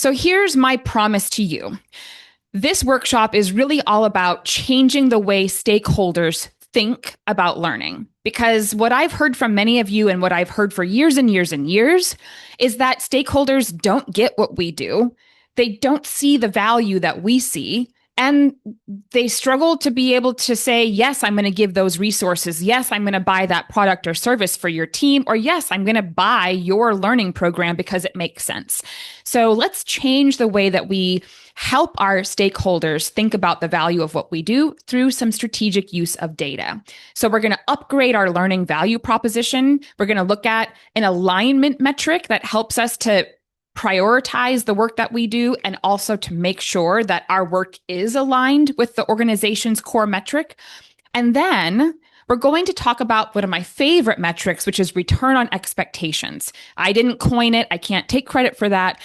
So here's my promise to you. This workshop is really all about changing the way stakeholders think about learning. Because what I've heard from many of you and what I've heard for years and years and years is that stakeholders don't get what we do. They don't see the value that we see. And they struggle to be able to say, yes, I'm going to give those resources. Yes, I'm going to buy that product or service for your team. Or yes, I'm going to buy your learning program because it makes sense. So let's change the way that we help our stakeholders think about the value of what we do through some strategic use of data. So we're going to upgrade our learning value proposition. We're going to look at an alignment metric that helps us to prioritize the work that we do and also to make sure that our work is aligned with the organization's core metric. And then we're going to talk about one of my favorite metrics, which is return on expectations. I didn't coin it. I can't take credit for that.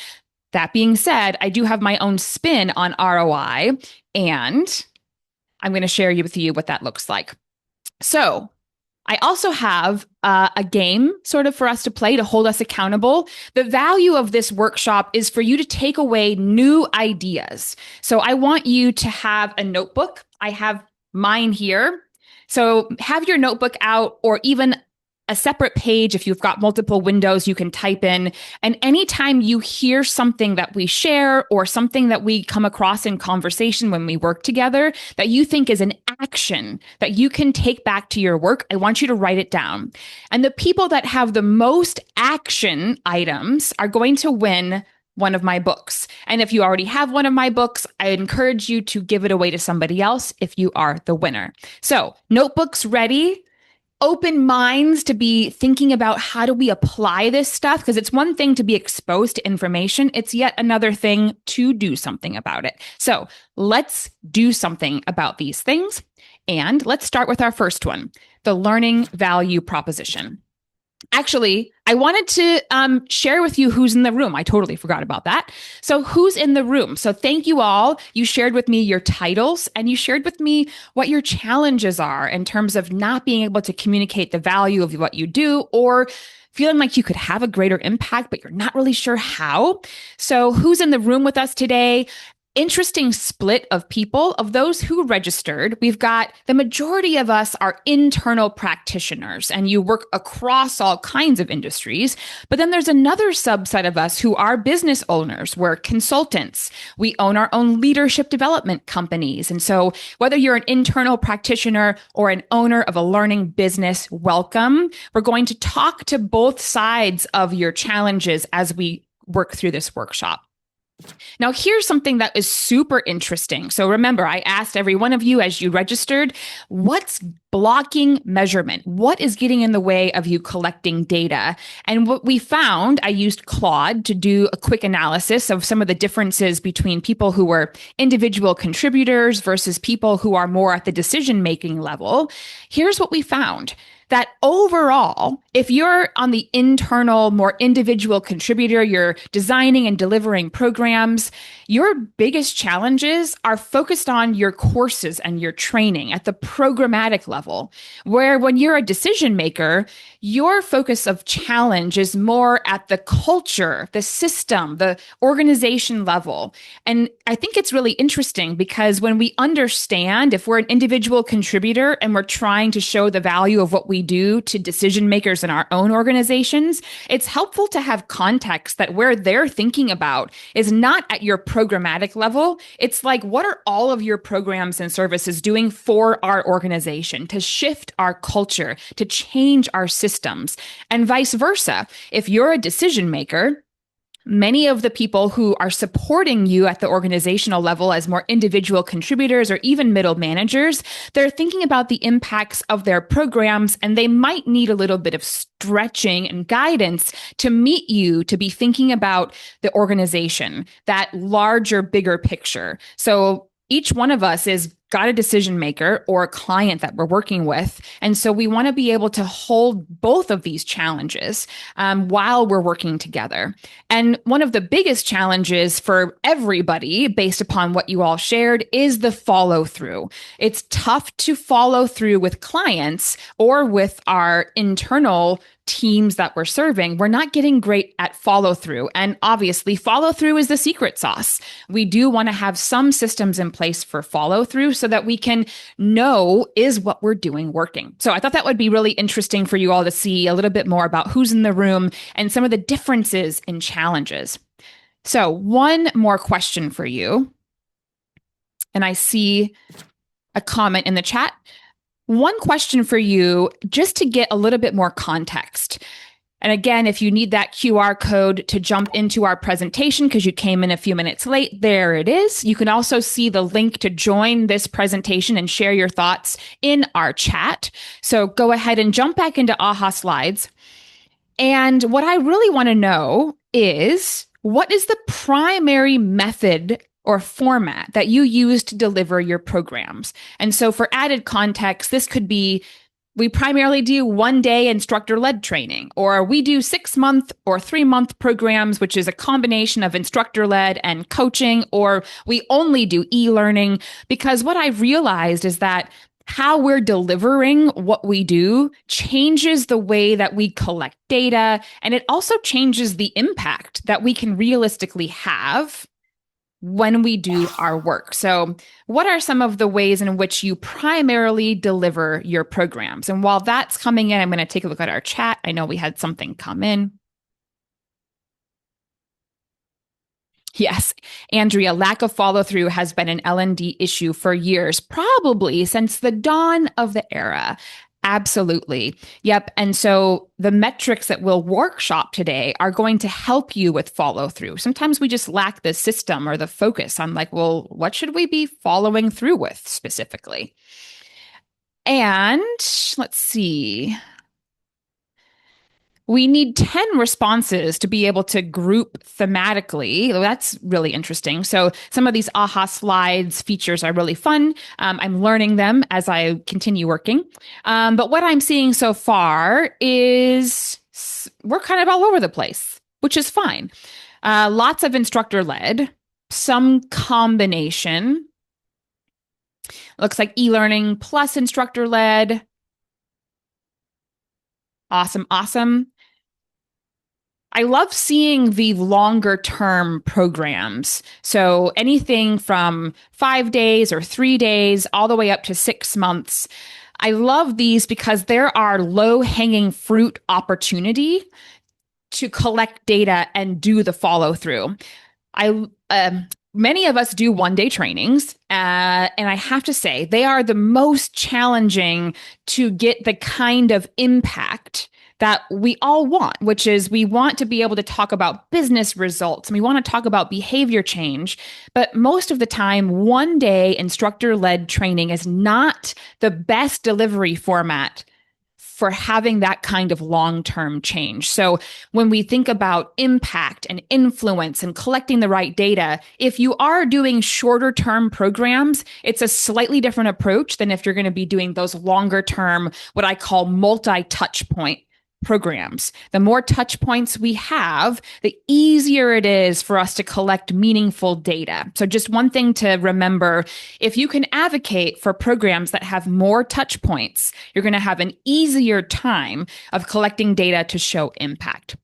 That being said, I do have my own spin on ROI, and I'm going to share with you what that looks like. So I also have a game sort of for us to play to hold us accountable. The value of this workshop is for you to take away new ideas. So I want you to have a notebook. I have mine here. So have your notebook out, or even a separate page. If you've got multiple windows, you can type in. And anytime you hear something that we share or something that we come across in conversation when we work together that you think is an action that you can take back to your work, I want you to write it down. And the people that have the most action items are going to win one of my books. And if you already have one of my books, I encourage you to give it away to somebody else if you are the winner. So notebooks ready. Open minds to be thinking about how do we apply this stuff? Because it's one thing to be exposed to information. It's yet another thing to do something about it. So let's do something about these things. And let's start with our first one, the learning value proposition. Actually, I wanted to share with you who's in the room. I totally forgot about that. So who's in the room? So thank you all. You shared with me your titles and you shared with me what your challenges are in terms of not being able to communicate the value of what you do, or feeling like you could have a greater impact, but you're not really sure how. So who's in the room with us today? Interesting split of people. Of those who registered, we've got the majority of us are internal practitioners, and you work across all kinds of industries. But then there's another subset of us who are business owners. We're consultants. We own our own leadership development companies. And so whether you're an internal practitioner or an owner of a learning business, welcome. We're going to talk to both sides of your challenges as we work through this workshop. Now, here's something that is super interesting. So remember, I asked every one of you as you registered, what's blocking measurement? What is getting in the way of you collecting data? And what we found, I used Claude to do a quick analysis of some of the differences between people who were individual contributors versus people who are more at the decision-making level. Here's what we found. That overall, if you're on the internal, more individual contributor, you're designing and delivering programs, your biggest challenges are focused on your courses and your training at the programmatic level, where when you're a decision maker, your focus of challenge is more at the culture, the system, the organization level. And I think it's really interesting because when we understand if we're an individual contributor and we're trying to show the value of what we do to decision makers in our own organizations, it's helpful to have context that where they're thinking about is not at your programmatic level. It's like, what are all of your programs and services doing for our organization to shift our culture, to change our systems, and vice versa. If you're a decision maker, many of the people who are supporting you at the organizational level as more individual contributors or even middle managers, they're thinking about the impacts of their programs, and they might need a little bit of stretching and guidance to meet you to be thinking about the organization, that larger, bigger picture. So each one of us is got a decision maker or a client that we're working with. And so we want to be able to hold both of these challenges while we're working together. And one of the biggest challenges for everybody, based upon what you all shared, is the follow through. It's tough to follow through with clients or with our internal teams that we're serving, we're not getting great at follow through. And obviously, follow through is the secret sauce. We do want to have some systems in place for follow through so that we can know, is what we're doing working? So I thought that would be really interesting for you all to see a little bit more about who's in the room and some of the differences in challenges. So, one more question for you. And I see a comment in the chat. One question for you, just to get a little bit more context. And again, if you need that QR code to jump into our presentation because you came in a few minutes late, there it is. You can also see the link to join this presentation and share your thoughts in our chat. So go ahead and jump back into AHA Slides. And what I really want to know is, what is the primary method or format that you use to deliver your programs? And so for added context, this could be, we primarily do 1-day instructor-led training, or we do 6-month or 3-month programs, which is a combination of instructor-led and coaching, or we only do e-learning. Because what I've realized is that how we're delivering what we do changes the way that we collect data, and it also changes the impact that we can realistically have when we do our work. So, what are some of the ways in which you primarily deliver your programs? And while that's coming in, I'm going to take a look at our chat. I know we had something come in. Yes, Andrea, lack of follow through has been an L&D issue for years, probably since the dawn of the era. Absolutely. Yep. And so the metrics that we'll workshop today are going to help you with follow through. Sometimes we just lack the system or the focus on, like, well, what should we be following through with specifically? And let's see. We need 10 responses to be able to group thematically. That's really interesting. So some of these AHA Slides features are really fun. I'm learning them as I continue working. But what I'm seeing so far is we're kind of all over the place, which is fine. Lots of instructor-led, some combination. Looks like e-learning plus instructor-led. Awesome, awesome. I love seeing the longer term programs. So anything from 5 days or 3 days all the way up to 6 months. I love these because there are low hanging fruit opportunity to collect data and do the follow through. Many of us do 1-day trainings, and I have to say they are the most challenging to get the kind of impact that we all want, which is we want to be able to talk about business results and we want to talk about behavior change. But most of the time, 1-day instructor-led training is not the best delivery format for having that kind of long-term change. So when we think about impact and influence and collecting the right data, if you are doing shorter-term programs, it's a slightly different approach than if you're going to be doing those longer-term, what I call multi-touch point programs. The more touch points we have, the easier it is for us to collect meaningful data. So just one thing to remember, if you can advocate for programs that have more touch points, you're going to have an easier time of collecting data to show impact.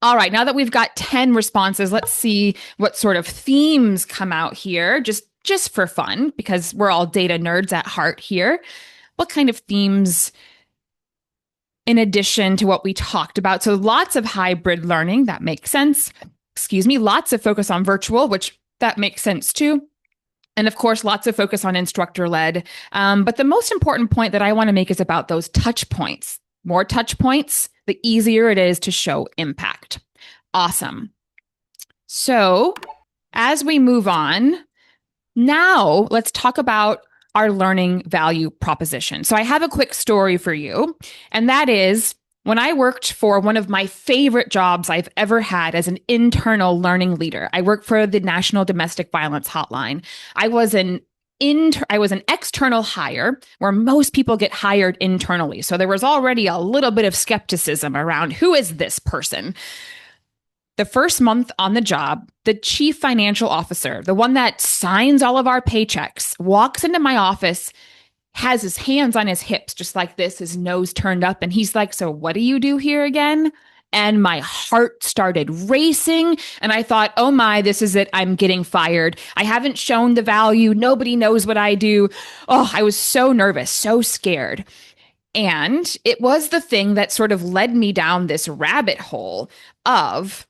All right, now that we've got 10 responses, let's see what sort of themes come out here, just for fun, because we're all data nerds at heart here. What kind of themes in addition to what we talked about? So lots of hybrid learning, that makes sense. Lots of focus on virtual, which that makes sense too. And of course, lots of focus on instructor-led. But the most important point that I want to make is about those touch points. More touch points, the easier it is to show impact. Awesome. So as we move on, now let's talk about our learning value proposition. So I have a quick story for you, and that is when I worked for one of my favorite jobs I've ever had as an internal learning leader. I worked for the National Domestic Violence Hotline. I was an external hire where most people get hired internally. So there was already a little bit of skepticism around, who is this person? The first month on the job, the chief financial officer, the one that signs all of our paychecks, walks into my office has his hands on his hips, just like this, his nose turned up. And he's like, "So what do you do here again?" And my heart started racing. And I thought, oh my, this is it. I'm getting fired. I haven't shown the value. Nobody knows what I do. Oh, I was so nervous, so scared. And it was the thing that sort of led me down this rabbit hole of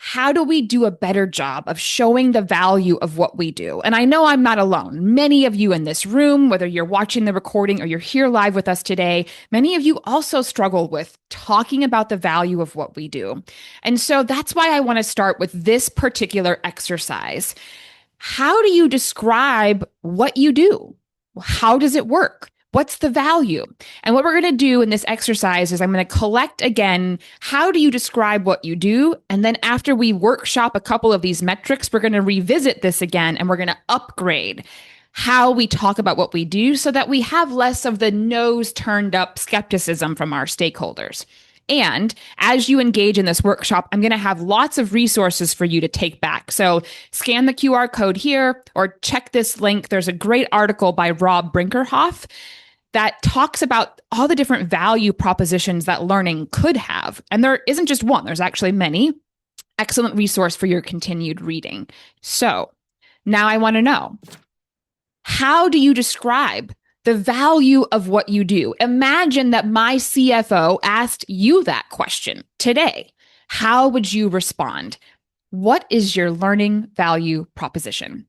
how do we do a better job of showing the value of what we do? And I know I'm not alone. Many of you in this room, whether you're watching the recording or you're here live with us today, many of you also struggle with talking about the value of what we do. And so that's why I want to start with this particular exercise. How do you describe what you do? How does it work? What's the value? And what we're going to do in this exercise is I'm going to collect again, how do you describe what you do? And then after we workshop a couple of these metrics, we're going to revisit this again and we're going to upgrade how we talk about what we do so that we have less of the nose turned up skepticism from our stakeholders. And as you engage in this workshop, I'm going to have lots of resources for you to take back. So scan the QR code here or check this link. There's a great article by Rob Brinkerhoff that talks about all the different value propositions that learning could have. And there isn't just one, there's actually many. Excellent resource for your continued reading. So now I want to know, how do you describe the value of what you do? Imagine that my CFO asked you that question today. How would you respond? What is your learning value proposition?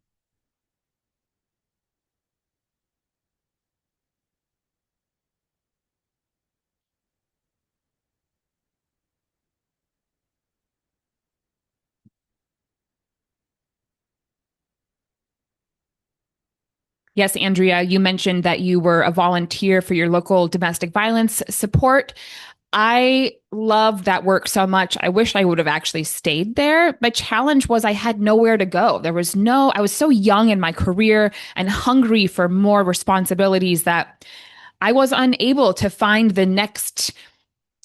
Yes, Andrea, you mentioned that you were a volunteer for your local domestic violence support. I love that work so much. I wish I would have actually stayed there. My challenge was I had nowhere to go. I was so young in my career and hungry for more responsibilities that I was unable to find the next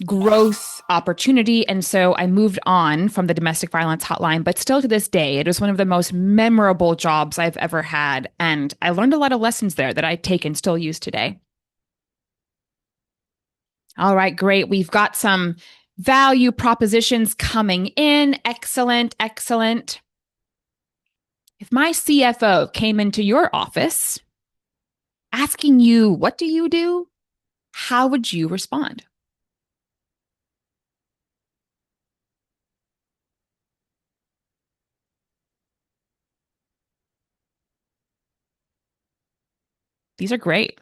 growth opportunity. And so I moved on from the domestic violence hotline, but still to this day, it was one of the most memorable jobs I've ever had. And I learned a lot of lessons there that I take and still use today. All right, great. We've got some value propositions coming in. Excellent, excellent. If my CFO came into your office asking you, what do you do? How would you respond? These are great.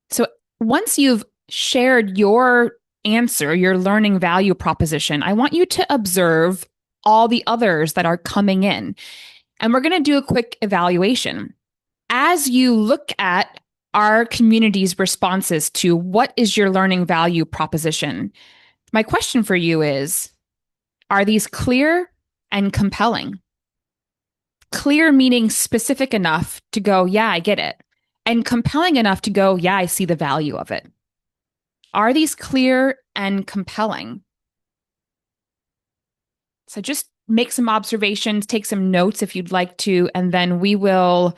So once you've shared your answer, your learning value proposition, I want you to observe all the others that are coming in. And we're going to do a quick evaluation. As you look at our community's responses to what is your learning value proposition, my question for you is, are these clear and compelling? Clear meaning specific enough to go, yeah, I get it. And compelling enough to go, yeah, I see the value of it. Are these clear and compelling? So just make some observations, take some notes if you'd like to, and then we will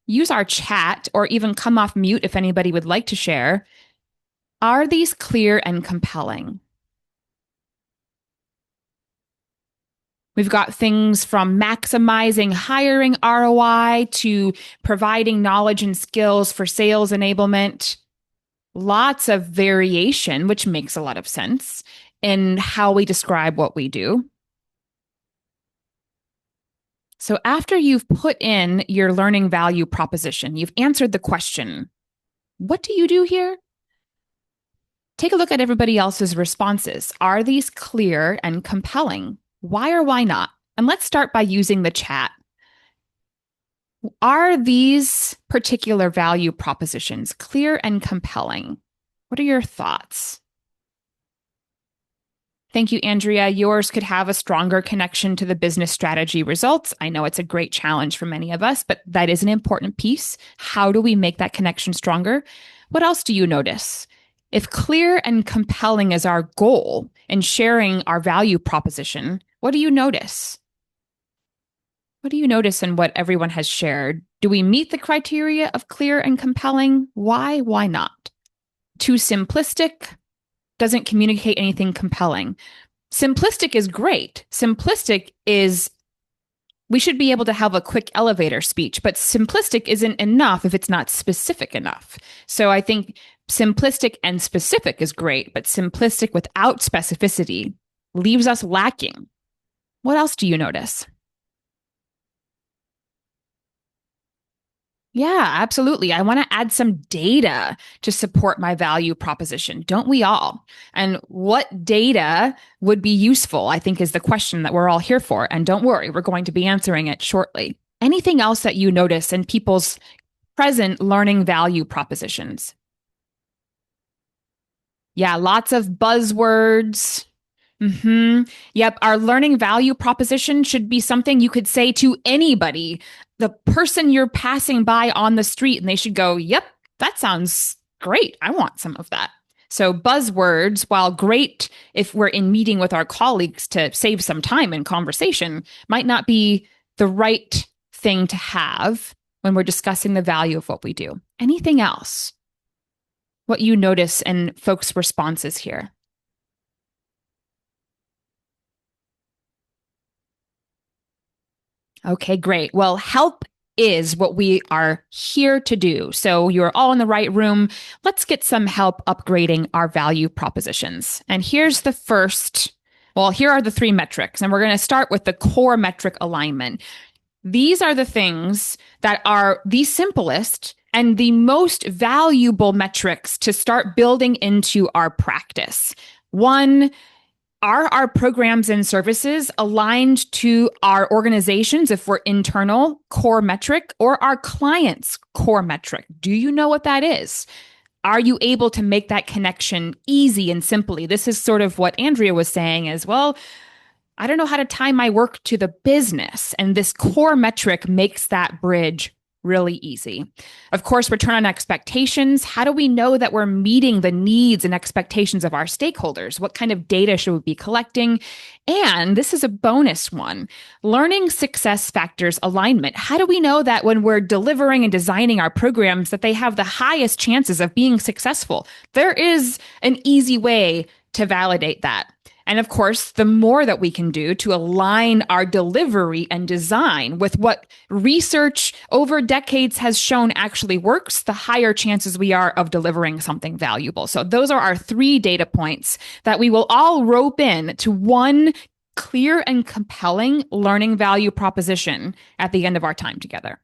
use our chat or even come off mute if anybody would like to share. Are these clear and compelling? We've got things from maximizing hiring ROI to providing knowledge and skills for sales enablement. Lots of variation, which makes a lot of sense in how we describe what we do. So after you've put in your learning value proposition, you've answered the question, what do you do here? Take a look at everybody else's responses. Are these clear and compelling? Why or why not? And let's start by using the chat. Are these particular value propositions clear and compelling? What are your thoughts? Thank you, Andrea. Yours could have a stronger connection to the business strategy results. I know it's a great challenge for many of us, but that is an important piece. How do we make that connection stronger? What else do you notice? If clear and compelling is our goal in sharing our value proposition, what do you notice? What do you notice in what everyone has shared? Do we meet the criteria of clear and compelling? Why? Why not? Too simplistic? Doesn't communicate anything compelling. Simplistic is great. Simplistic is, we should be able to have a quick elevator speech, but simplistic isn't enough if it's not specific enough. So I think simplistic and specific is great, but simplistic without specificity leaves us lacking. What else do you notice? Yeah, absolutely. I want to add some data to support my value proposition. Don't we all? And what data would be useful, I think, is the question that we're all here for. And don't worry, we're going to be answering it shortly. Anything else that you notice in people's present learning value propositions? Yeah, lots of buzzwords. Yep. Our learning value proposition should be something you could say to anybody, the person you're passing by on the street, and they should go, yep, that sounds great. I want some of that. So, buzzwords, while great if we're in meeting with our colleagues to save some time in conversation, might not be the right thing to have when we're discussing the value of what we do. Anything else? What you notice in folks' responses here? Okay, great. Well, help is what we are here to do. So you're all in the right room. Let's get some help upgrading our value propositions. And here's the first. Well, here are the three metrics, and we're going to start with the core metric alignment. These are the things that are the simplest and the most valuable metrics to start building into our practice. One, are our programs and services aligned to our organizations, if we're internal, core metric, or our clients' core metric? Do you know what that is? Are you able to make that connection easy and simply? This is sort of what Andrea was saying as well. I don't know how to tie my work to the business. And this core metric makes that bridge really easy. Of course, return on expectations. How do we know that we're meeting the needs and expectations of our stakeholders? What kind of data should we be collecting? And this is a bonus one, learning success factors alignment. How do we know that when we're delivering and designing our programs that they have the highest chances of being successful? There is an easy way to validate that. And of course, the more that we can do to align our delivery and design with what research over decades has shown actually works, the higher chances we are of delivering something valuable. So those are our three data points that we will all rope in to one clear and compelling learning value proposition at the end of our time together.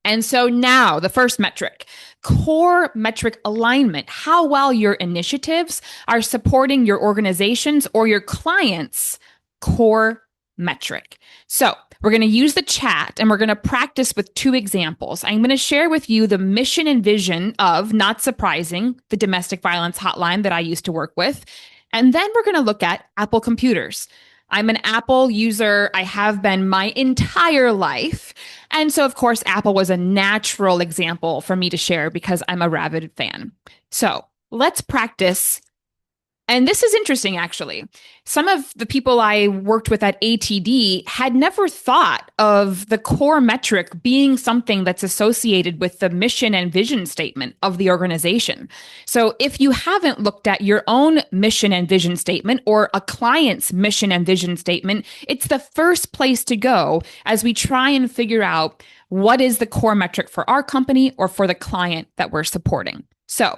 And so now the first metric, core metric alignment, how well your initiatives are supporting your organizations or your clients' core metric. So we're going to use the chat and we're going to practice with two examples. I'm going to share with you the mission and vision of, not surprising, the domestic violence hotline that I used to work with. And then we're going to look at Apple computers. I'm an Apple user. I have been my entire life. And so, of course, Apple was a natural example for me to share because I'm a rabid fan. So let's practice. And this is interesting, actually. Some of the people I worked with at ATD had never thought of the core metric being something that's associated with the mission and vision statement of the organization. So if you haven't looked at your own mission and vision statement or a client's mission and vision statement, it's the first place to go as we try and figure out what is the core metric for our company or for the client that we're supporting. So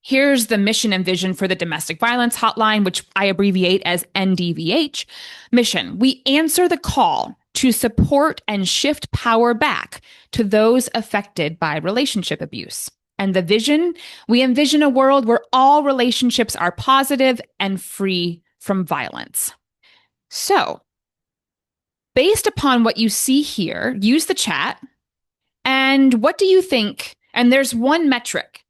here's the mission and vision for the domestic violence hotline, which I abbreviate as NDVH. Mission: we answer the call to support and shift power back to those affected by relationship abuse. And the vision: we envision a world where all relationships are positive and free from violence. So, based upon what you see here, use the chat. And what do you think? And there's one metric.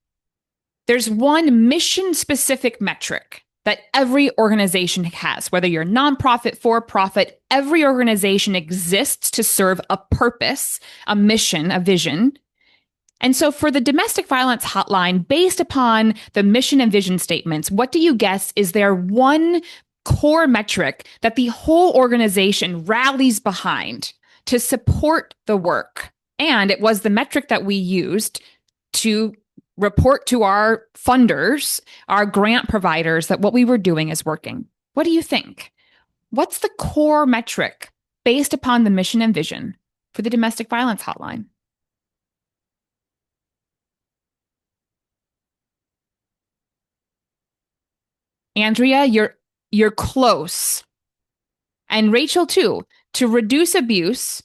There's one mission-specific metric that every organization has, whether you're nonprofit, for-profit, every organization exists to serve a purpose, a mission, a vision. And so for the domestic violence hotline, based upon the mission and vision statements, what do you guess is there one core metric that the whole organization rallies behind to support the work. And it was the metric that we used to report to our funders, our grant providers, that what we were doing is working. What do you think? What's the core metric based upon the mission and vision for the domestic violence hotline? Andrea, you're close. And Rachel too, to reduce abuse,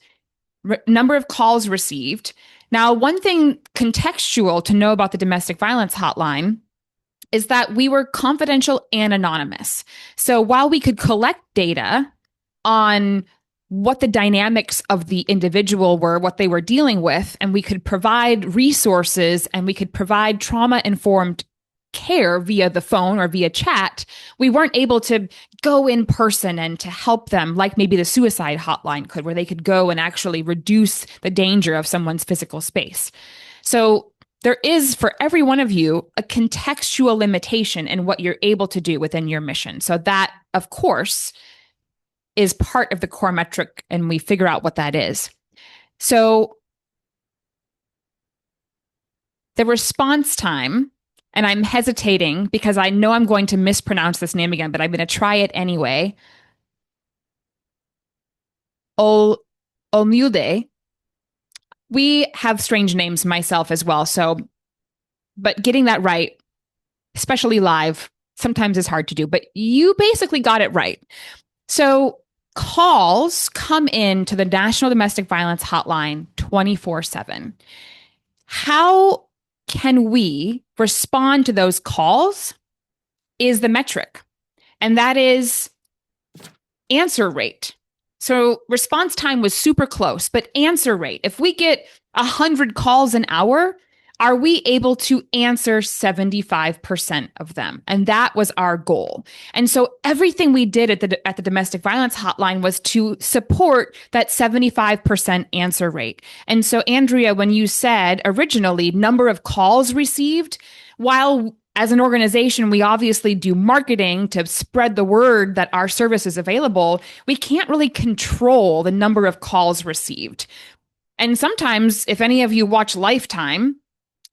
number of calls received. Now, one thing contextual to know about the domestic violence hotline is that we were confidential and anonymous. So while we could collect data on what the dynamics of the individual were, what they were dealing with, and we could provide resources and we could provide trauma-informed care via the phone or via chat, we weren't able to go in person and to help them like maybe the suicide hotline could, where they could go and actually reduce the danger of someone's physical space. So there is, for every one of you, a contextual limitation in what you're able to do within your mission. So that, of course, is part of the core metric, and we figure out what that is. So the response time, and I'm hesitating because I know I'm going to mispronounce this name again, but I'm going to try it anyway. Olmude. We have strange names myself as well. So, but getting that right, especially live, sometimes is hard to do, but you basically got it right. So calls come in to the National Domestic Violence Hotline 24/7. How can we respond to those calls is the metric, and that is answer rate. So response time was super close, but answer rate, if we get 100 calls an hour, are we able to answer 75% of them? And that was our goal. And so everything we did at the domestic violence hotline was to support that 75% answer rate. And so, Andrea, when you said originally number of calls received, while as an organization, we obviously do marketing to spread the word that our service is available, we can't really control the number of calls received. And sometimes, if any of you watch Lifetime,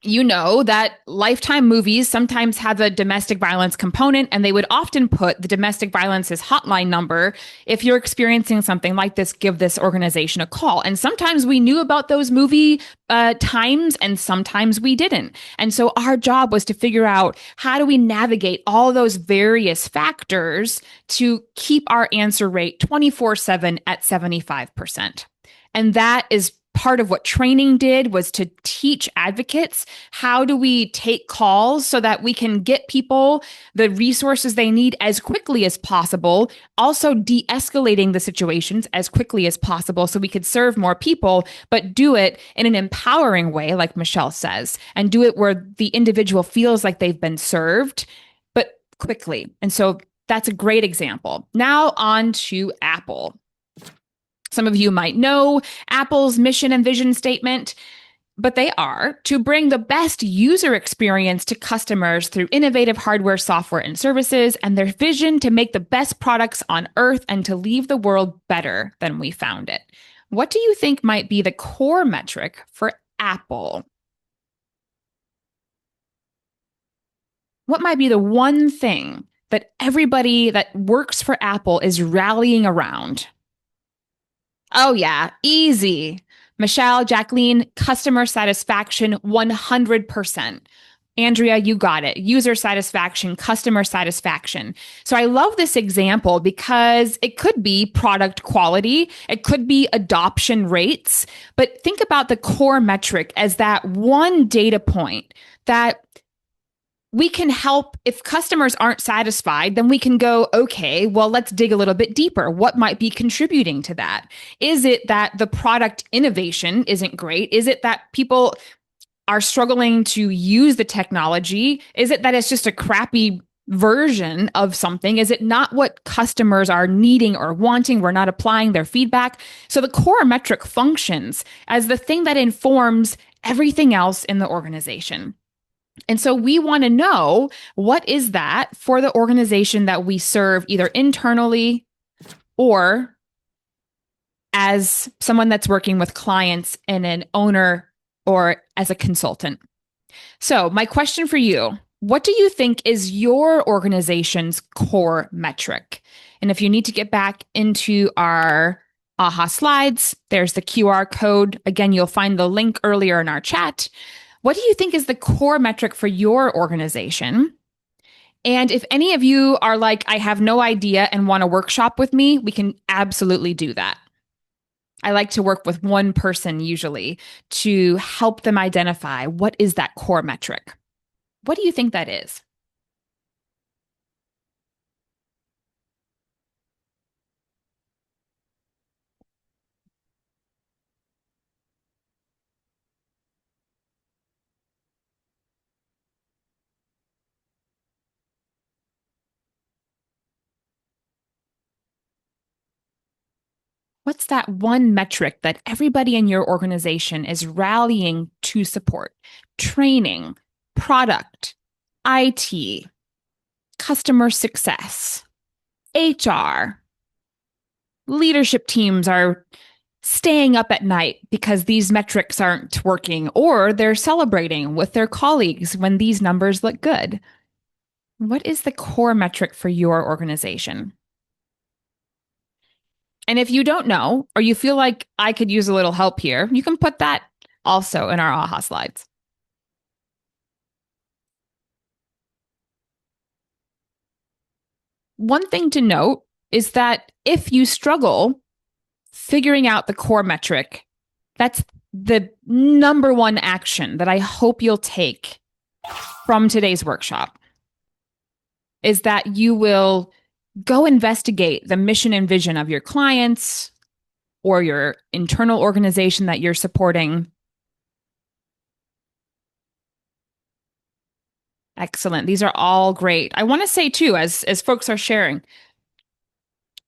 you know that Lifetime movies sometimes have a domestic violence component, and they would often put the domestic violence's hotline number. If you're experiencing something like this, give this organization a call. And sometimes we knew about those movie times, and sometimes we didn't. And so our job was to figure out, how do we navigate all those various factors to keep our answer rate 24/7 at 75%. And that is part of what training did, was to teach advocates, how do we take calls so that we can get people the resources they need as quickly as possible, also de-escalating the situations as quickly as possible so we could serve more people, but do it in an empowering way, like Michelle says, and do it where the individual feels like they've been served, but quickly. And so that's a great example. Now on to Apple. Some of you might know Apple's mission and vision statement, but they are to bring the best user experience to customers through innovative hardware, software, and services, and their vision to make the best products on Earth and to leave the world better than we found it. What do you think might be the core metric for Apple? What might be the one thing that everybody that works for Apple is rallying around? Oh, yeah. Easy. Michelle, Jacqueline, customer satisfaction, 100%. Andrea, you got it. User satisfaction, customer satisfaction. So I love this example because it could be product quality, it could be adoption rates, but think about the core metric as that one data point that we can help. If customers aren't satisfied, then we can go, okay, well, let's dig a little bit deeper. What might be contributing to that? Is it that the product innovation isn't great? Is it that people are struggling to use the technology? Is it that it's just a crappy version of something? Is it not what customers are needing or wanting? We're not applying their feedback. So the core metric functions as the thing that informs everything else in the organization. And so we want to know, what is that for the organization that we serve, either internally or as someone that's working with clients and an owner or as a consultant. So, my question for you, what do you think is your organization's core metric? And if you need to get back into our AHA slides, there's the QR code. Again, you'll find the link earlier in our chat. What do you think is the core metric for your organization? And if any of you are like, I have no idea and want to workshop with me, we can absolutely do that. I like to work with one person usually to help them identify what is that core metric. What do you think that is? What's that one metric that everybody in your organization is rallying to support? Training, product, IT, customer success, HR. Leadership teams are staying up at night because these metrics aren't working, or they're celebrating with their colleagues when these numbers look good. What is the core metric for your organization? And if you don't know, or you feel like I could use a little help here, you can put that also in our AHA slides. One thing to note is that if you struggle figuring out the core metric, that's the number one action that I hope you'll take from today's workshop is that you will go investigate the mission and vision of your clients or your internal organization that you're supporting. Excellent. These are all great. I want to say too, as folks are sharing,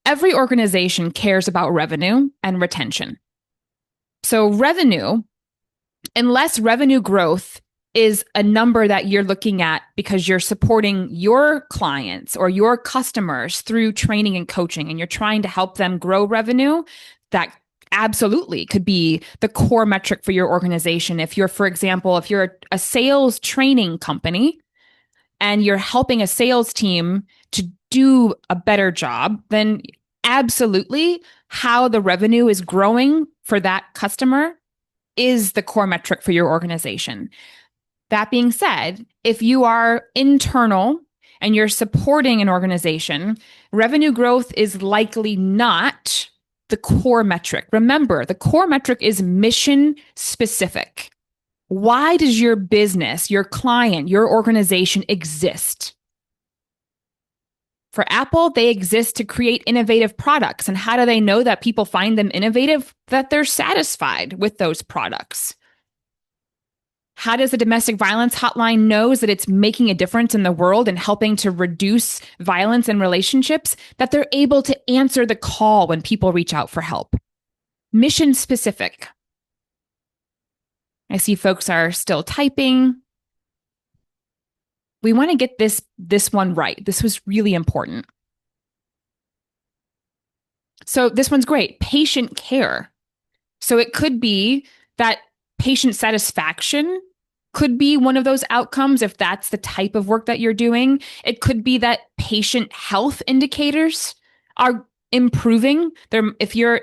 every organization cares about revenue and retention. So revenue, unless revenue growth is a number that you're looking at because you're supporting your clients or your customers through training and coaching, and you're trying to help them grow revenue, that absolutely could be the core metric for your organization. If you're, for example, if you're a sales training company and you're helping a sales team to do a better job, then absolutely how the revenue is growing for that customer is the core metric for your organization. That being said, if you are internal and you're supporting an organization, revenue growth is likely not the core metric. Remember, the core metric is mission specific. Why does your business, your client, your organization exist? For Apple, they exist to create innovative products. And how do they know that people find them innovative? That they're satisfied with those products. How does the domestic violence hotline knows that it's making a difference in the world and helping to reduce violence in relationships? That they're able to answer the call when people reach out for help. Mission specific. I see folks are still typing. We want to get this one right. This was really important. So this one's great. Patient care. So it could be that patient satisfaction could be one of those outcomes if that's the type of work that you're doing. It could be that patient health indicators are improving. If you're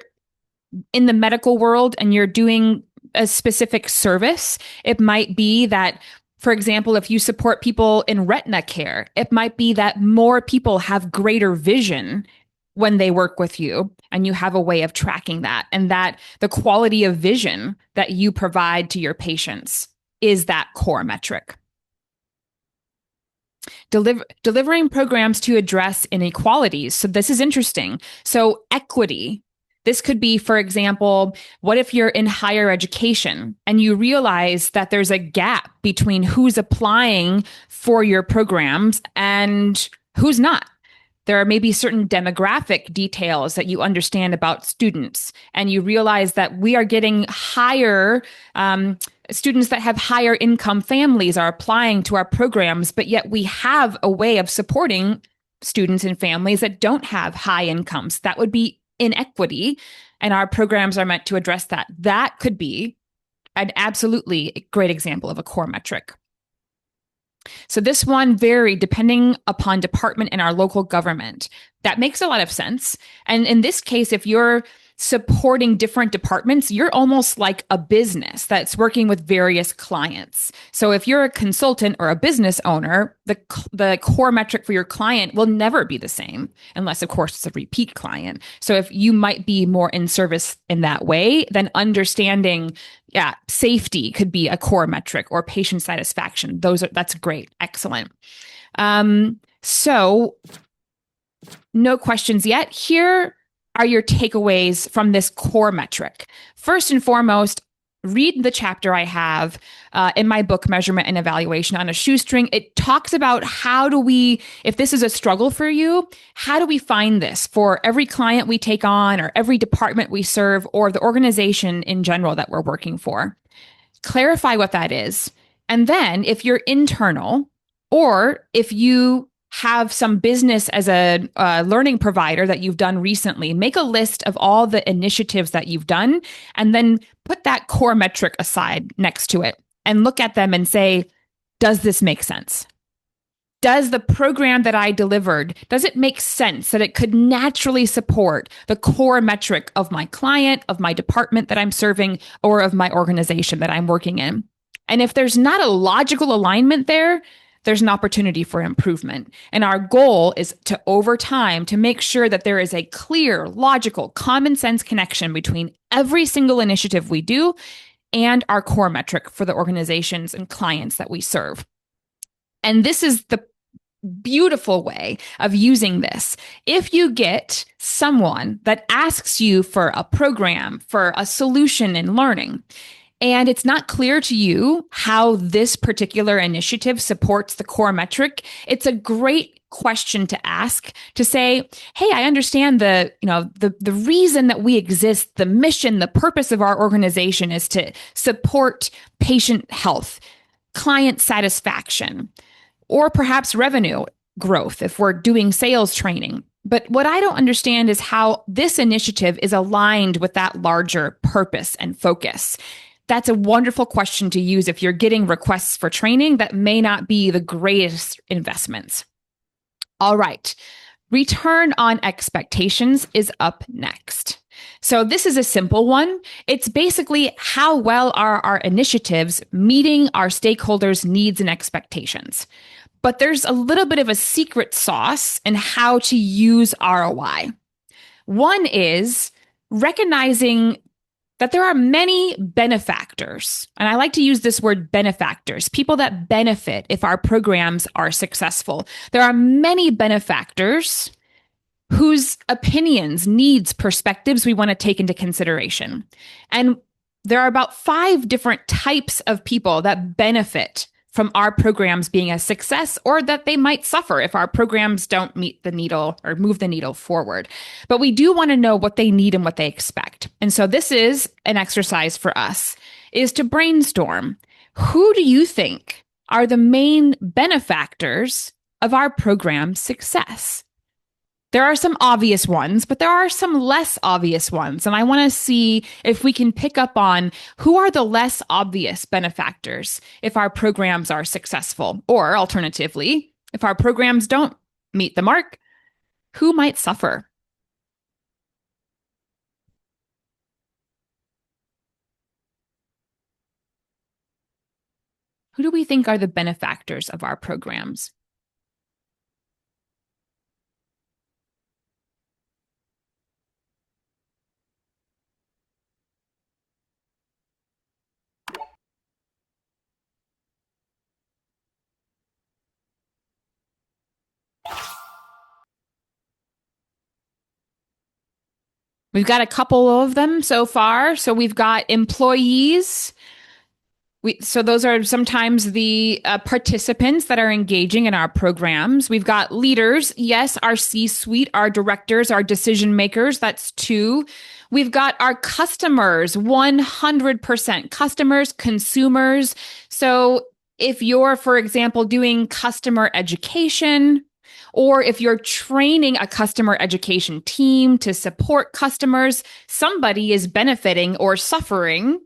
in the medical world and you're doing a specific service, it might be that, for example, if you support people in retina care, it might be that more people have greater vision when they work with you, and you have a way of tracking that, and that the quality of vision that you provide to your patients is that core metric. Delivering programs to address inequalities. So this is interesting. So equity. This could be, for example, what if you're in higher education and you realize that there's a gap between who's applying for your programs and who's not? There are maybe certain demographic details that you understand about students, and you realize that we are getting higher, students that have higher income families are applying to our programs, but yet we have a way of supporting students and families that don't have high incomes. That would be inequity. And our programs are meant to address that. That could be an absolutely great example of a core metric. So this one varied depending upon department in our local government. That makes a lot of sense. And in this case, if you're supporting different departments, you're almost like a business that's working with various clients. So if you're a consultant or a business owner, the core metric for your client will never be the same, unless of course it's a repeat client. So if you might be more in service in that way, then understanding, yeah, safety could be a core metric, or patient satisfaction. That's great. Excellent. So no questions yet. Here are your takeaways from this core metric. First and foremost, read the chapter I have in my book, Measurement and Evaluation on a Shoestring. It talks about if this is a struggle for you, how do we find this for every client we take on, or every department we serve, or the organization in general that we're working for? Clarify what that is. And then if you're internal, or if you have some business as a learning provider that you've done recently, make a list of all the initiatives that you've done, and then put that core metric aside next to it and look at them and say, does this make sense? Does the program that I delivered, does it make sense that it could naturally support the core metric of my client, of my department that I'm serving, or of my organization that I'm working in? And if there's not a logical alignment there, there's an opportunity for improvement. And our goal is to, over time, to make sure that there is a clear, logical, common sense connection between every single initiative we do and our core metric for the organizations and clients that we serve. And this is the beautiful way of using this. If you get someone that asks you for a program, for a solution in learning, and it's not clear to you how this particular initiative supports the core metric, it's a great question to ask, to say, hey, I understand the reason that we exist, the mission, the purpose of our organization is to support patient health, client satisfaction, or perhaps revenue growth if we're doing sales training. But what I don't understand is how this initiative is aligned with that larger purpose and focus. That's a wonderful question to use if you're getting requests for training that may not be the greatest investments. All right. Return on expectations is up next. So this is a simple one. It's basically, how well are our initiatives meeting our stakeholders' needs and expectations? But there's a little bit of a secret sauce in how to use ROI. One is recognizing that there are many benefactors, and I like to use this word benefactors, people that benefit if our programs are successful. There are many benefactors whose opinions, needs, perspectives we want to take into consideration. And there are about 5 different types of people that benefit from our programs being a success, or that they might suffer if our programs don't meet the needle or move the needle forward. But we do want to know what they need and what they expect. And so this is an exercise for us, is to brainstorm. Who do you think are the main benefactors of our program's success? There are some obvious ones, but there are some less obvious ones. And I want to see if we can pick up on who are the less obvious benefactors if our programs are successful. Or alternatively, if our programs don't meet the mark, who might suffer? Who do we think are the benefactors of our programs? We've got a couple of them so far. So we've got employees. So those are sometimes the participants that are engaging in our programs. We've got leaders. Yes, our C-suite, our directors, our decision makers. That's 2. We've got our customers, 100%. Customers, consumers. So if you're, for example, doing customer education, Or if you're training a customer education team to support customers, somebody is benefiting or suffering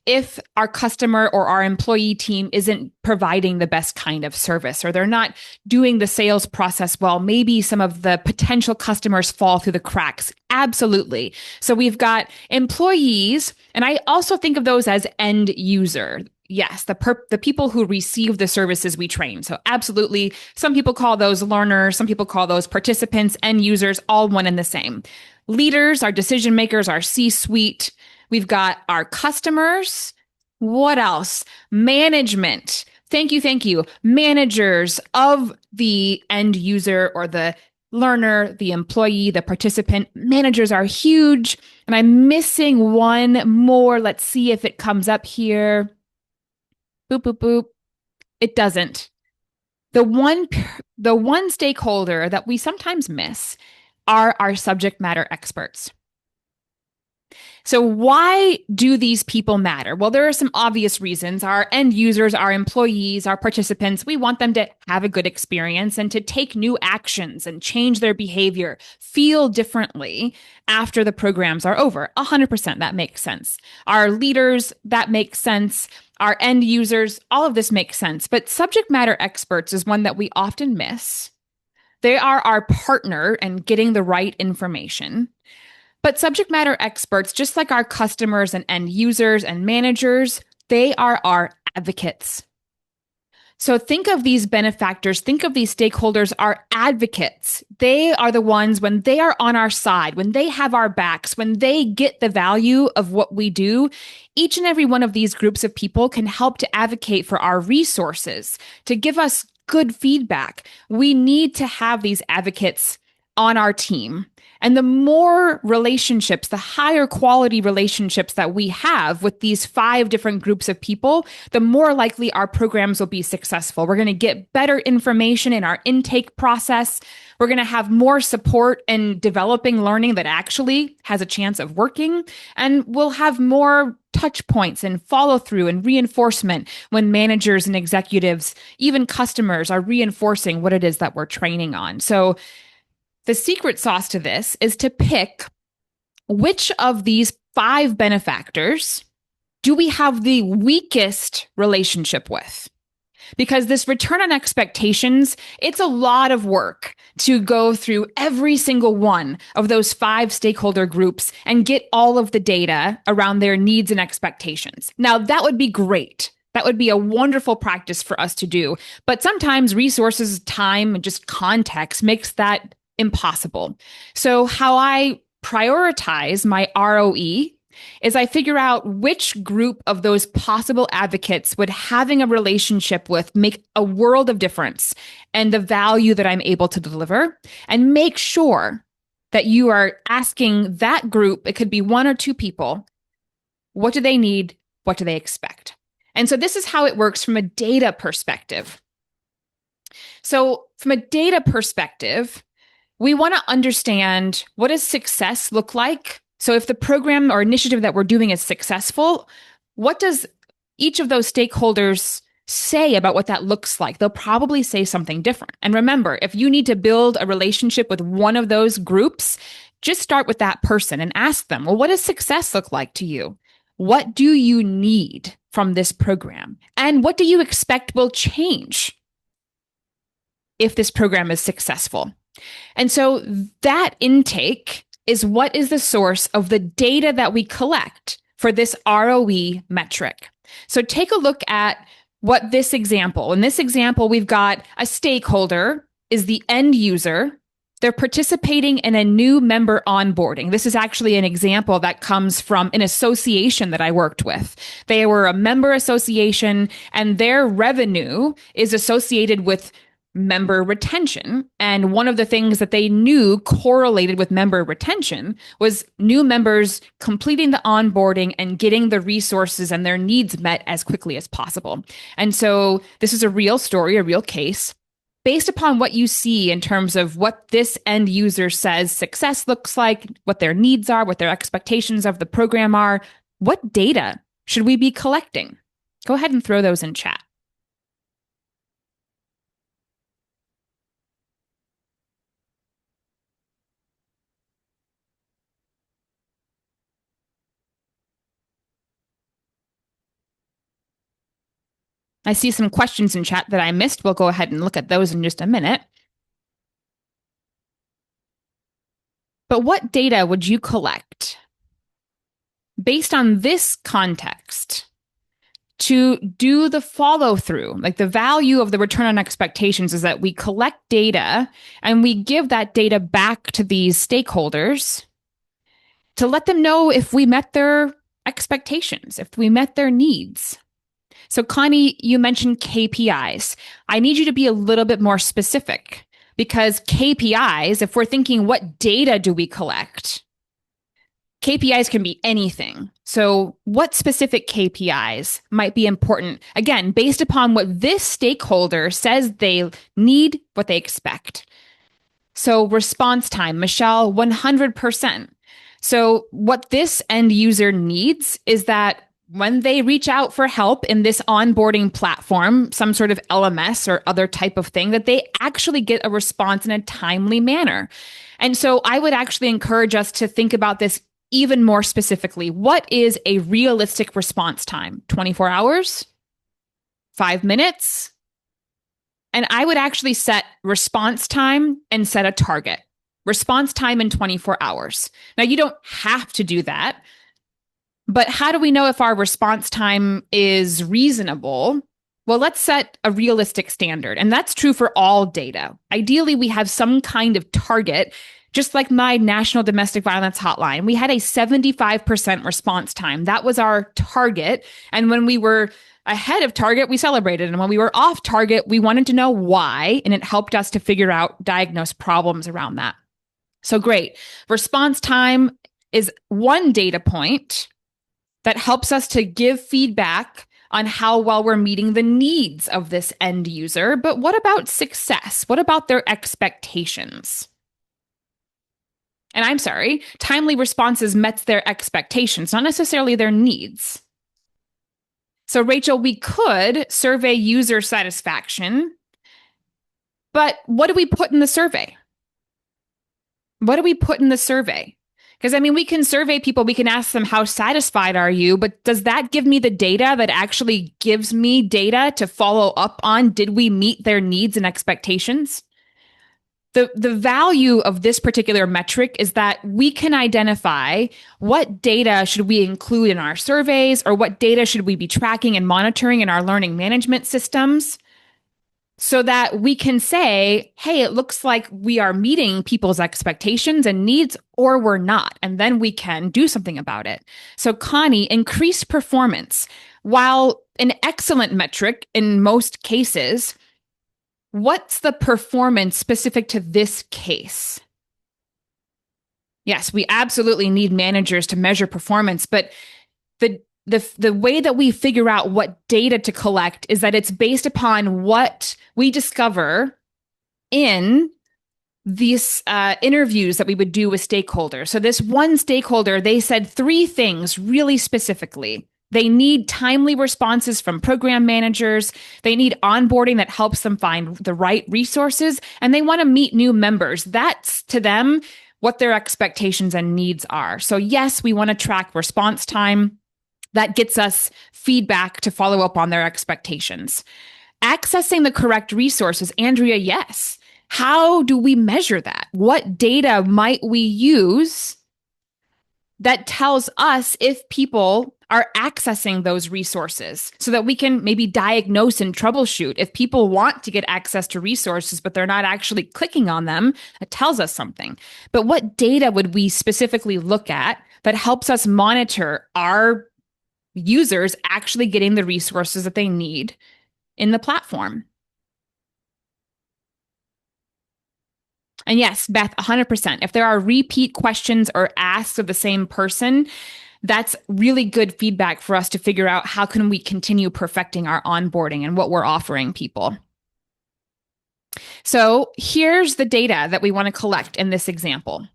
if our customer or our employee team isn't providing the best kind of service or they're not doing the sales process well. Maybe some of the potential customers fall through the cracks. Absolutely. So we've got employees, and I also think of those as end user. Yes, the people who receive the services we train. So absolutely, some people call those learners, some people call those participants, end users, all one and the same. Leaders, our decision makers, our C-suite. We've got our customers. What else? Management. Thank you, thank you. Managers of the end user or the learner, the employee, the participant. Managers are huge. And I'm missing one more. Let's see if it comes up here. Boop, boop, boop. It doesn't. The one stakeholder that we sometimes miss are our subject matter experts. So why do these people matter? Well, there are some obvious reasons. Our end users, our employees, our participants, we want them to have a good experience and to take new actions and change their behavior, feel differently after the programs are over. 100%, that makes sense. Our leaders, that makes sense. Our end users, all of this makes sense. But subject matter experts is one that we often miss. They are our partner in getting the right information. But subject matter experts, just like our customers and end users and managers, they are our advocates. So think of these benefactors, think of these stakeholders, our advocates. They are the ones when they are on our side, when they have our backs, when they get the value of what we do. Each and every one of these groups of people can help to advocate for our resources, to give us good feedback. We need to have these advocates on our team. And the more relationships, the higher quality relationships that we have with these 5 different groups of people, the more likely our programs will be successful. We're going to get better information in our intake process. We're going to have more support in developing learning that actually has a chance of working. And we'll have more touch points and follow through and reinforcement when managers and executives, even customers, are reinforcing what it is that we're training on. So the secret sauce to this is to pick which of these 5 benefactors do we have the weakest relationship with? Because this return on expectations, it's a lot of work to go through every single one of those 5 stakeholder groups and get all of the data around their needs and expectations. Now, that would be great. That would be a wonderful practice for us to do. But sometimes resources, time, and just context makes that impossible. So how I prioritize my ROE is I figure out which group of those possible advocates would having a relationship with make a world of difference and the value that I'm able to deliver, and make sure that you are asking that group, it could be 1 or 2 people, what do they need? What do they expect? And so this is how it works from a data perspective. So from a data perspective, we want to understand, what does success look like? So if the program or initiative that we're doing is successful, what does each of those stakeholders say about what that looks like? They'll probably say something different. And remember, if you need to build a relationship with one of those groups, just start with that person and ask them, well, what does success look like to you? What do you need from this program? And what do you expect will change if this program is successful? And so that intake is what is the source of the data that we collect for this ROE metric. So take a look at what this example, in this example, we've got a stakeholder is the end user. They're participating in a new member onboarding. This is actually an example that comes from an association that I worked with. They were a member association, and their revenue is associated with member retention. And one of the things that they knew correlated with member retention was new members completing the onboarding and getting the resources and their needs met as quickly as possible. And so this is a real story, a real case. Based upon what you see in terms of what this end user says success looks like, what their needs are, what their expectations of the program are, what data should we be collecting? Go ahead and throw those in chat. I see some questions in chat that I missed. We'll go ahead and look at those in just a minute. But what data would you collect based on this context to do the follow through? Like, the value of the return on expectations is that we collect data and we give that data back to these stakeholders to let them know if we met their expectations, if we met their needs. So, Connie, you mentioned KPIs. I need you to be a little bit more specific, because KPIs, if we're thinking what data do we collect, KPIs can be anything. So, what specific KPIs might be important? Again, based upon what this stakeholder says they need, what they expect. So, response time, Michelle, 100%. So, what this end user needs is that when they reach out for help in this onboarding platform, some sort of LMS or other type of thing, that they actually get a response in a timely manner. And so I would actually encourage us to think about this even more specifically. What is a realistic response time? 24 hours? 5 minutes? And I would actually set response time and set a target. Response time in 24 hours. Now, you don't have to do that. But how do we know if our response time is reasonable? Well, let's set a realistic standard. And that's true for all data. Ideally, we have some kind of target. Just like my National Domestic Violence Hotline, we had a 75% response time. That was our target. And when we were ahead of target, we celebrated. And when we were off target, we wanted to know why. And it helped us to figure out, diagnose problems around that. So great. Response time is one data point that helps us to give feedback on how well we're meeting the needs of this end user. But what about success? What about their expectations? And I'm sorry, timely responses met their expectations, not necessarily their needs. So, Rachel, we could survey user satisfaction, but what do we put in the survey? What do we put in the survey? Because, I mean, we can survey people, we can ask them, how satisfied are you? But does that give me the data that actually gives me data to follow up on? Did we meet their needs and expectations? The value of this particular metric is that we can identify what data should we include in our surveys, or what data should we be tracking and monitoring in our learning management systems, so that we can say, hey, it looks like we are meeting people's expectations and needs, or we're not. And then we can do something about it. So, Connie, increased performance, while an excellent metric in most cases, what's the performance specific to this case? Yes, we absolutely need managers to measure performance, but the way that we figure out what data to collect is that it's based upon what we discover in these interviews that we would do with stakeholders. So this one stakeholder, they said 3 things really specifically. They need timely responses from program managers. They need onboarding that helps them find the right resources. And they want to meet new members. That's, to them, what their expectations and needs are. So yes, we want to track response time. That gets us feedback to follow up on their expectations. Accessing the correct resources, Andrea, yes. How do we measure that? What data might we use that tells us if people are accessing those resources, so that we can maybe diagnose and troubleshoot? If people want to get access to resources, but they're not actually clicking on them, it tells us something. But what data would we specifically look at that helps us monitor our users actually getting the resources that they need in the platform? And yes, Beth, 100%. If there are repeat questions or asks of the same person, that's really good feedback for us to figure out how can we continue perfecting our onboarding and what we're offering people. So here's the data that we want to collect in this example.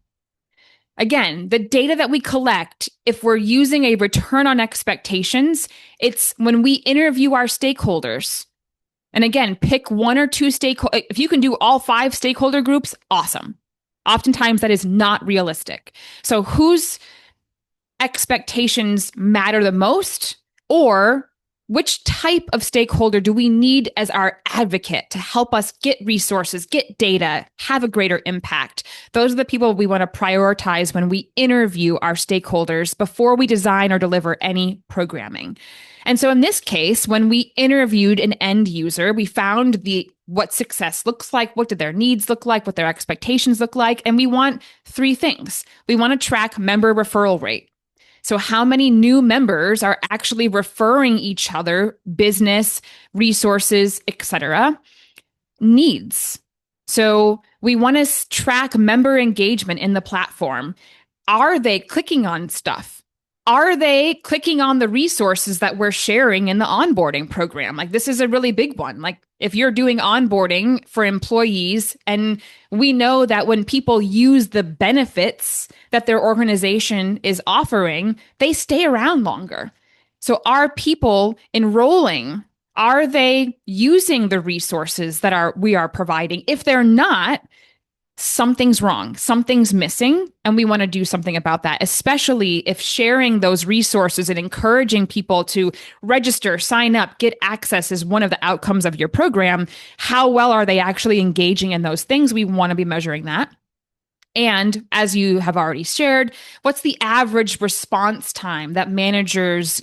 Again, the data that we collect, if we're using a return on expectations, it's when we interview our stakeholders. And again, pick 1 or 2 stakeholders. If you can do all 5 stakeholder groups, awesome. Oftentimes that is not realistic. So whose expectations matter the most, or Which type of stakeholder do we need as our advocate to help us get resources, get data, have a greater impact? Those are the people we want to prioritize when we interview our stakeholders before we design or deliver any programming. And so in this case, when we interviewed an end user, we found what success looks like, what do their needs look like, what their expectations look like, and we want three things. We want to track member referral rate. So how many new members are actually referring each other, business, resources, etc. Needs. So we want to track member engagement in the platform. Are they clicking on stuff? Are they clicking on the resources that we're sharing in the onboarding program? Like, this is a really big one. Like, if you're doing onboarding for employees, and we know that when people use the benefits that their organization is offering, they stay around longer. So are people enrolling? Are they using the resources that we are providing? If they're not, something's wrong, something's missing, and we want to do something about that, especially if sharing those resources and encouraging people to register, sign up, get access is one of the outcomes of your program. How well are they actually engaging in those things? We want to be measuring that. And as you have already shared, what's the average response time that managers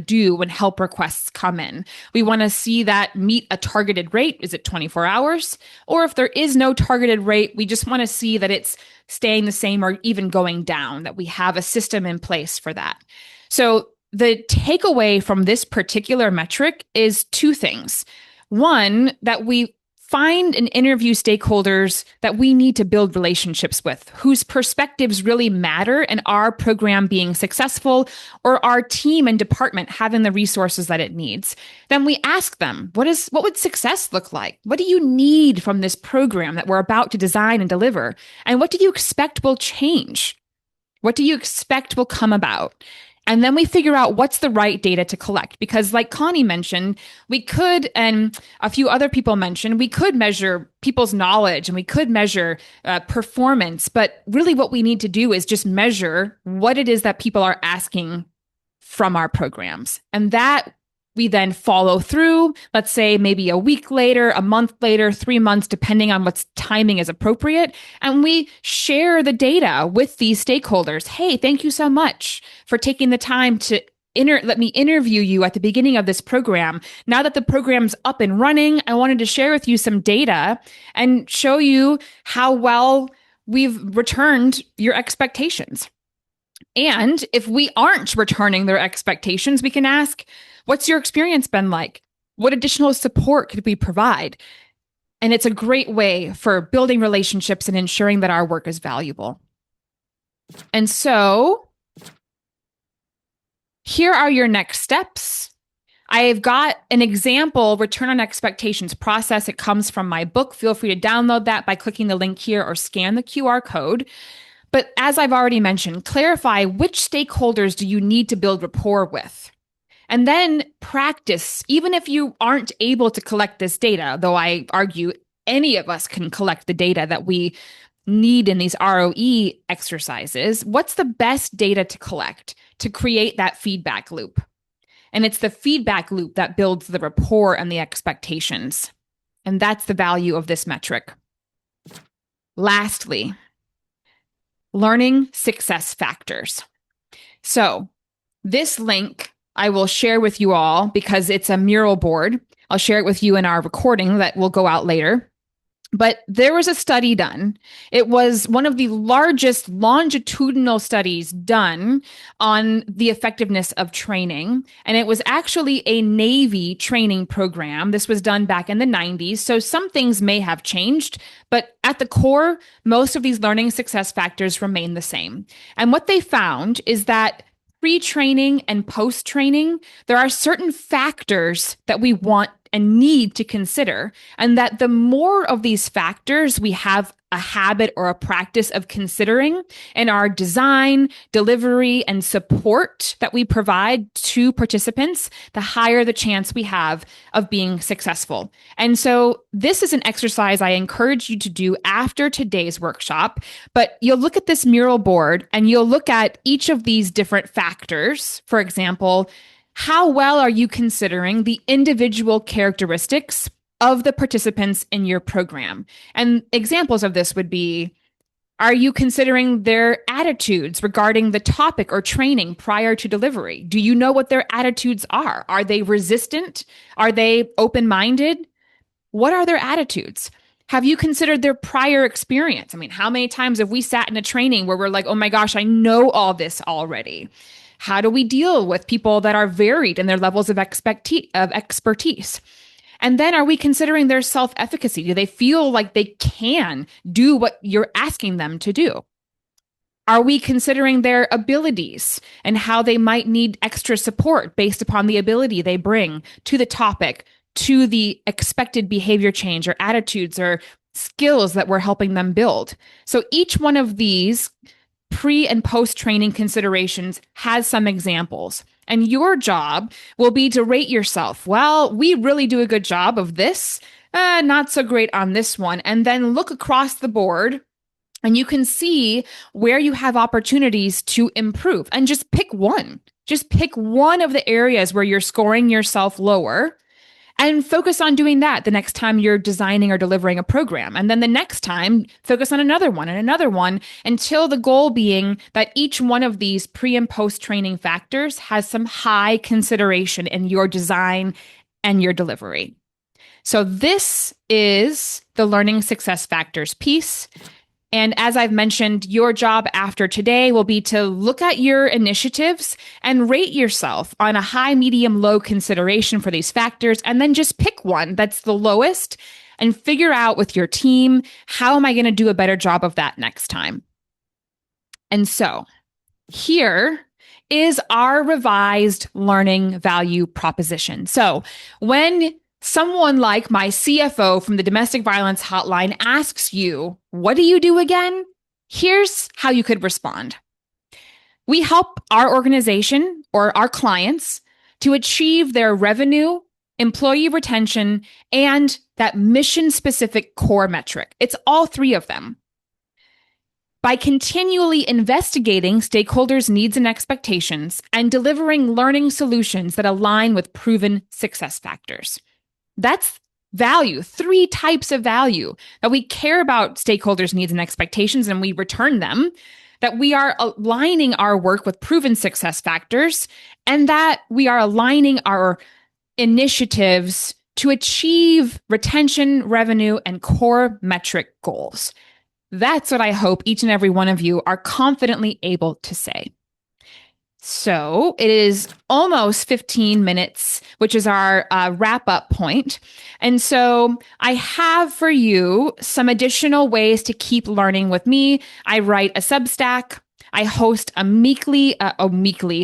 do when help requests come in? We want to see that meet a targeted rate. Is it 24 hours? Or if there is no targeted rate, we just want to see that it's staying the same or even going down, that we have a system in place for that. So the takeaway from this particular metric is two things. One, that we find and interview stakeholders that we need to build relationships with, whose perspectives really matter in our program being successful or our team and department having the resources that it needs. Then we ask them, what would success look like? What do you need from this program that we're about to design and deliver? And what do you expect will change? What do you expect will come about? And then we figure out what's the right data to collect. Because like Connie mentioned, we could, and a few other people mentioned, we could measure people's knowledge and we could measure performance. But really what we need to do is just measure what it is that people are asking from our programs. And that we then follow through, let's say maybe a week later, a month later, 3 months, depending on what's timing is appropriate. And we share the data with these stakeholders. Hey, thank you so much for taking the time to let me interview you at the beginning of this program. Now that the program's up and running, I wanted to share with you some data and show you how well we've returned your expectations. And if we aren't returning their expectations, we can ask, what's your experience been like? What additional support could we provide? And it's a great way for building relationships and ensuring that our work is valuable. And so here are your next steps. I've got an example return on expectations process. It comes from my book. Feel free to download that by clicking the link here or scan the QR code. But as I've already mentioned, clarify which stakeholders do you need to build rapport with. And then practice, even if you aren't able to collect this data, though I argue any of us can collect the data that we need in these ROE exercises, what's the best data to collect to create that feedback loop? And it's the feedback loop that builds the rapport and the expectations. And that's the value of this metric. Lastly, learning success factors. So this link I will share with you all because it's a mural board. I'll share it with you in our recording that will go out later. But there was a study done. It was one of the largest longitudinal studies done on the effectiveness of training. And it was actually a Navy training program. This was done back in the 90s. So some things may have changed, but at the core, most of these learning success factors remain the same. And what they found is that pre-training and post-training, there are certain factors that we want and need to consider, and that the more of these factors we have a habit or a practice of considering in our design, delivery, and support that we provide to participants, the higher the chance we have of being successful. And so this is an exercise I encourage you to do after today's workshop, but you'll look at this mural board and you'll look at each of these different factors. For example, How well are you considering the individual characteristics of the participants in your program? And examples of this would be, are you considering their attitudes regarding the topic or training prior to delivery? Do you know what their attitudes are? Are they resistant? Are they open minded? What are their attitudes? Have you considered their prior experience? I mean, how many times have we sat in a training where we're like, oh my gosh, I know all this already? How do we deal with people that are varied in their levels of expertise? And then are we considering their self efficacy? Do they feel like they can do what you're asking them to do? Are we considering their abilities and how they might need extra support based upon the ability they bring to the topic, to the expected behavior change or attitudes or skills that we're helping them build? So each one of these pre and post training considerations has some examples. And your job will be to rate yourself. Well, we really do a good job of this, not so great on this one. And then look across the board and you can see where you have opportunities to improve and just pick one. Just pick one of the areas where you're scoring yourself lower and focus on doing that the next time you're designing or delivering a program. And then the next time, focus on another one and another one until the goal being that each one of these pre and post training factors has some high consideration in your design and your delivery. So this is the learning success factors piece. And as I've mentioned, your job after today will be to look at your initiatives and rate yourself on a high, medium, low consideration for these factors, and then just pick one that's the lowest and figure out with your team, how am I going to do a better job of that next time? And so here is our revised learning value proposition. So when someone like my CFO from the domestic violence hotline asks you, what do you do again? Here's how you could respond. We help our organization or our clients to achieve their revenue, employee retention, and that mission-specific core metric. It's all three of them. By continually investigating stakeholders' needs and expectations and delivering learning solutions that align with proven success factors. That's value, three types of value that we care about stakeholders' needs and expectations and we return them, that we are aligning our work with proven success factors, and that we are aligning our initiatives to achieve retention, revenue, and core metric goals. That's what I hope each and every one of you are confidently able to say. So it is almost 15 minutes, which is our wrap up point. And so I have for you some additional ways to keep learning with me. I write a Substack. I host a weekly,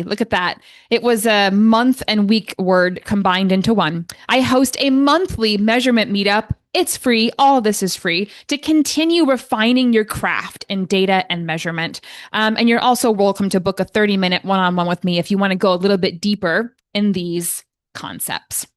look at that. It was a month and week word combined into one. I host a monthly measurement meetup. It's free. All this is free to continue refining your craft in data and measurement. And you're also welcome to book a 30-minute one-on-one with me if you want to go a little bit deeper in these concepts.